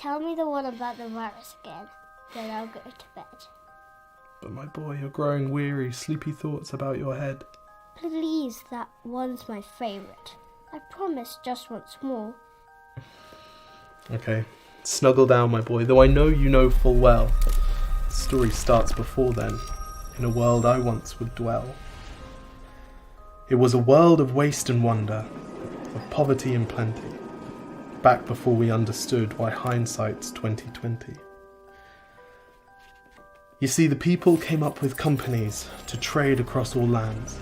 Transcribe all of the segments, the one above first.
Tell me the one about the virus again, then I'll go to bed. But my boy, you're growing weary, sleepy thoughts about your head. Please, that one's my favourite. I promise just once more. Okay, snuggle down, my boy, though I know you know full well. The story starts before then, in a world I once would dwell. It was a world of waste and wonder, of poverty and plenty, back before we understood why hindsight's 2020. You see, the people came up with companies to trade across all lands,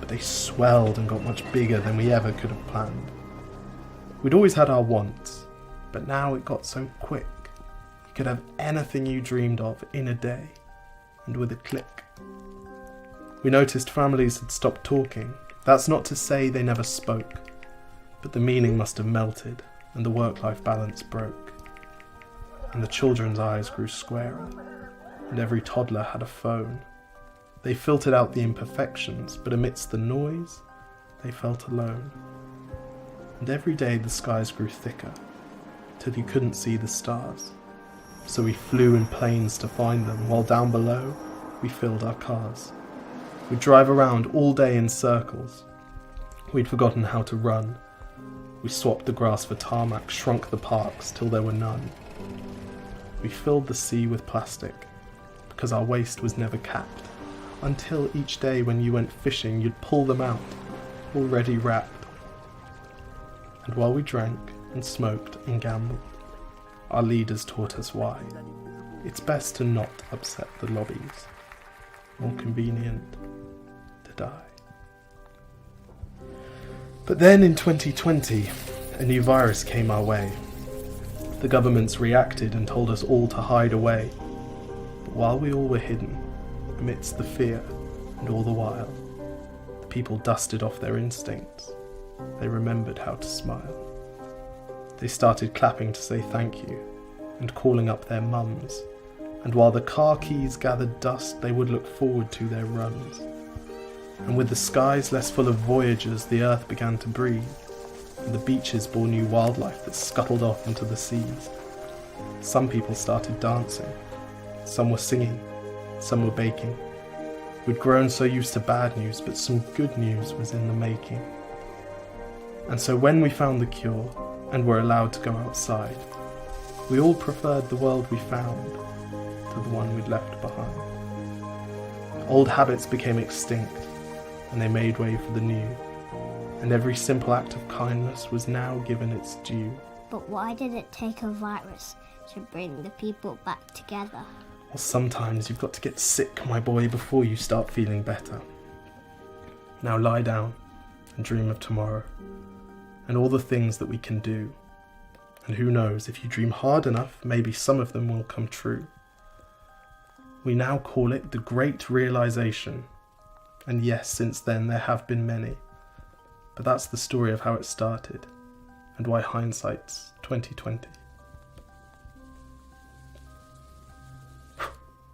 but they swelled and got much bigger than we ever could have planned. We'd always had our wants, but now it got so quick. You could have anything you dreamed of in a day, and with a click. We noticed families had stopped talking. That's not to say they never spoke, but the meaning must have melted, and the work-life balance broke. And the children's eyes grew squarer, and every toddler had a phone. They filtered out the imperfections, but amidst the noise, they felt alone. And every day the skies grew thicker, till you couldn't see the stars. So we flew in planes to find them, while down below, we filled our cars. We'd drive around all day in circles. We'd forgotten how to run. We swapped the grass for tarmac, shrunk the parks till there were none. We filled the sea with plastic, because our waste was never capped, until each day when you went fishing you'd pull them out, already wrapped. And while we drank and smoked and gambled, our leaders taught us why. It's best to not upset the lobbies. More convenient to die. But then in 2020, a new virus came our way. The governments reacted and told us all to hide away. But while we all were hidden, amidst the fear, and all the while, the people dusted off their instincts. They remembered how to smile. They started clapping to say thank you, and calling up their mums. And while the car keys gathered dust, they would look forward to their runs. And with the skies less full of voyagers, the earth began to breathe, and the beaches bore new wildlife that scuttled off into the seas. Some people started dancing, some were singing, some were baking. We'd grown so used to bad news, but some good news was in the making. And so when we found the cure, and were allowed to go outside, we all preferred the world we found to the one we'd left behind. Old habits became extinct, and they made way for the new, and every simple act of kindness was now given its due. But why did it take a virus to bring the people back together? Well, sometimes you've got to get sick, my boy, before you start feeling better. Now lie down and dream of tomorrow, and all the things that we can do. And who knows, if you dream hard enough, maybe some of them will come true. We now call it the Great Realization. And yes, since then there have been many. But that's the story of how it started, and why hindsight's 2020.